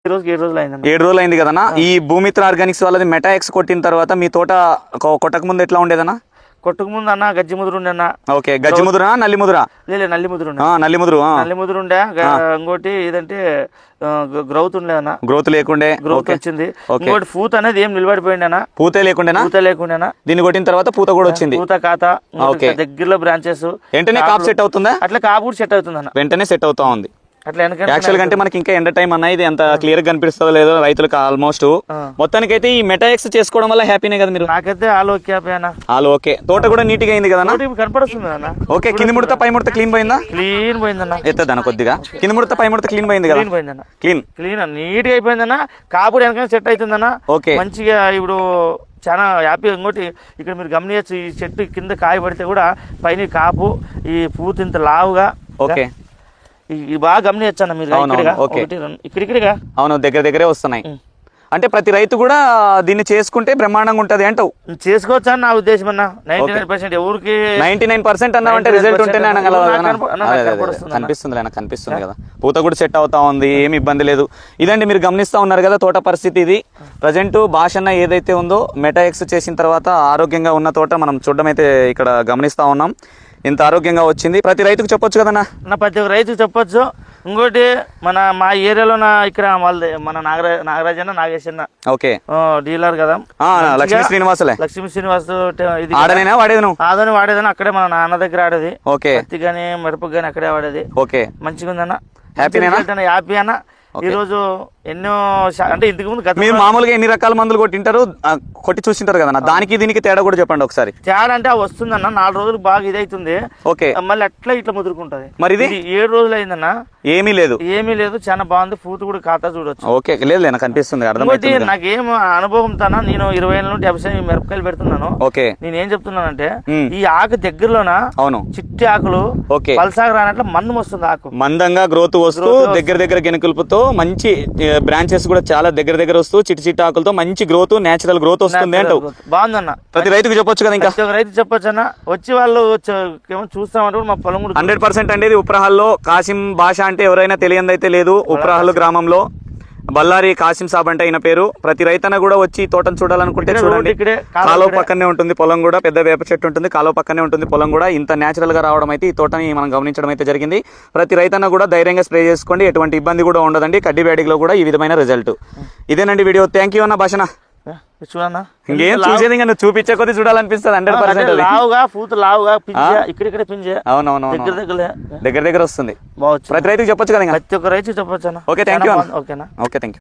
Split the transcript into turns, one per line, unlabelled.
7 రోజులు అయిందన్న.
7 రోజులు అయింది కదన్నా. ఈ భూమిత్ర ఆర్గానిక్స్ వాళ్ళది మెటాఎక్స్ కొట్టిన తర్వాత మీ తోట కొట్టక ముందు ఎట్లా ఉండేదన్నా?
కొట్టుకు ముందు అన్న గజ్జి ముదురు ఉండే అన్న.
ఓకే, గజ్జి ముదురా నల్లి ముదురా?
లేదు నల్లి ముదురు ఉండే.
నల్లి ముదురు.
నల్లి ముదురు ఉండే. ఇంకోటి ఏదంటే గ్రౌత్ ఉండే అన్న.
గ్రోత్ లేకుండే
గ్రోత్ వచ్చింది. ఇంకోటి పూత అనేది ఏం నిలబడిపోయింది అన్న.
పూతే లేకుండేనా?
పూత లేకుండా.
దీన్ని కొట్టిన తర్వాత పూత కూడా వచ్చింది.
పూత కాత దగ్గరలో బ్రాంచెస్
వెంటనే కాపు సెట్ అవుతుందా?
అట్లా కాపు కూడా సెట్ అవుతుంది అన్న.
వెంటనే సెట్ అవుతా ఉంది.
అట్లా
యాక్చువల్ గా అంటే మనకి ఇంకా ఎండ టైం అన్న ఇది ఎంత క్లియర్ గా కనిపిస్తుందో లేదో రైతులకు ఆల్మోస్ట్. మొత్తానికి అయితే ఈ మెటాఎక్స్ చేసుకోవడం వల్ల హ్యాపీనే కదా మీరు?
నాకైతే ఆల్ ఓకే అన్న.
All okay. తోట కూడా నీట్ గా అయింది కదా
కనపడుతుంది అన్న.
ఓకే, కింది ముడత పై ముడత క్లీన్ పోయిందా?
క్లీన్ పోయిందన్న.
ఎత్తదన్న కొద్దిగా కింది ముడత పై ముడత క్లీన్ పోయింది కదా?
పోయిందన్న.
క్లీన్
నీట్ గా అయిపోయిందన్న. కాపుడు వెనక సెట్ అవుతుందన్న.
ఓకే, మంచిగా
ఇప్పుడు చాలా హ్యాపీగా. ఇంకోటి ఇక్కడ మీరు గమనించచ్చు, ఈ చెట్టు కింద కాయ పడితే కూడా పైన కాపు, ఈ పూత ఇంత లావుగా.
ఓకే,
ఇది బాగా గమనించచ్చు అన్న మీరు. ఇక్కడిగా
అవును, దగ్గర దగ్గరే వస్తున్నాయి. అంటే ప్రతి రైతు కూడా దీన్ని చేసుకుంటే బ్రహ్మాండంగా ఉంటది అంటావు?
చేసుకోవచ్చు అని నా ఉద్దేశం అన్న. 99% ఎవరికి
99% అన్నా అంటే రిజల్ట్ ఉంటేనే కనిపిస్తుంది కనిపిస్తుంది కదా. పూత కూడా సెట్ అవుతా ఉంది, ఏమి ఇబ్బంది లేదు. ఇదండి మీరు గమనిస్తా ఉన్నారు కదా తోట పరిస్థితి ఇది. ప్రజెంట్ భాషన్న ఏదైతే ఉందో మెటాఎక్స్ చేసిన తర్వాత ఆరోగ్యంగా ఉన్న తోట మనం చూడడం అయితే ఇక్కడ గమనిస్తా ఉన్నాం. ఇంత ఆరోగ్యంగా వచ్చింది. ప్రతి రైతుకు చెప్పొచ్చు కదన్నా?
ప్రతి ఒక్క రైతుకు చెప్పొచ్చు. ఇంకోటి మా ఏరియాలో ఇక్కడ వాళ్ళది మన నాగరాజ్ అన్న, నాగేష్ అన్న.
ఓకే,
డీలర్ కదా.
లక్ష్మీ శ్రీనివాసలే.
లక్ష్మీ శ్రీనివాస్
ఇది ఆడనేనా వాడేది? నువ్వు
ఆదని వాడేదని అక్కడే మన నాన్న దగ్గర ఆడేది.
ఓకే,
పత్తి గానీ మిరపకు గానీ అక్కడే వాడేది.
ఓకే,
మంచిగా ఉందన్న.
హ్యాపీ
అన్న. ఈ రోజు ఎన్నో అంటే ఇంతకు ముందు
మీరు మామూలుగా ఎన్ని రకాల మందులు కొట్టింటారు, కొట్టి చూసింటారు కదా, దానికి దీనికి తేడా కూడా చెప్పండి ఒకసారి.
తేడా అంటే వస్తుందన్న 4 రోజులు బాగా ఇదైతుంది.
ఓకే,
మళ్ళీ అట్లా ఇట్లా ముదురుకుంటది.
మరి ఇది
7 రోజులు అయిందన్న. ఏమీ లేదు, చాలా బాగుంది. పూత కూడా ఖాతా చూడొచ్చు.
ఓకే, లేదు కనిపిస్తుంది.
నాకేం అనుభవం తన నేను 20 ఏళ్ళ నుండి 50 మిరపకాయలు పెడుతున్నాను.
ఓకే,
నేనేం చెప్తున్నానంటే ఈ ఆకు దగ్గరలోన
అవును
చిట్టి ఆకులు పలసాగ రానట్ల మందం వస్తుంది. ఆకు
మందంగా గ్రోత్ వస్తూ దగ్గర గెనుకులతో మంచి బ్రాంచెస్ కూడా చాలా దగ్గర వస్తూ చిట్టి ఆకులతో మంచి గ్రోత్, నేచురల్ గ్రోత్ వస్తుంది అంటావు.
బాగుందన్న.
ప్రతి రైతుకు చెప్పొచ్చు కదా? ఇంకా
రైతు చెప్పొచ్చు అన్న. వచ్చి వాళ్ళు చూస్తామంటే మా పొలం కూడా
100% అండి. ఉప్రహాల్లో కాసిం భాష అంటే ఎవరైనా తెలియదైతే లేదు. ఉప్రహాల్ గ్రామంలో బల్లారి కాసిం సాబ్ అంటే అయిన పేరు. ప్రతి రైతన్న కూడా వచ్చి తోటను చూడాలనుకుంటే చూడండి. కాలువ పక్కనే ఉంటుంది పొలం కూడా, పెద్ద వేప చెట్టు ఉంటుంది, కాలువ పక్కనే ఉంటుంది పొలం కూడా. ఇంత నేచురల్ గా రావడం అయితే ఈ తోటని మనం గమనించడం అయితే జరిగింది. ప్రతి రైతన్న కూడా ధైర్యంగా స్ప్రే చేసుకోండి, ఎటువంటి ఇబ్బంది కూడా ఉండదండి. కడ్డీ బ్యాడిగ్లో కూడా ఈ విధమైన రిజల్ట్. ఇదేనండి వీడియో. థ్యాంక్ యూ అన్న భాషన.
చూడన్నా
ఇంకేం చూసేది ఇంకా నువ్వు చూపించే కొద్ది చూడాలనిపిస్తుంది. 100%
లావుగా పూత లావుగా ఇక్కడ పింజే.
అవునవును, దగ్గర వస్తుంది. ప్రతి రైతుకి చెప్పొచ్చు కదా?
ప్రతి ఒక్క రైతు చెప్పొచ్చు.
Okay, thank you.
ఓకేనా?
Okay, thank you.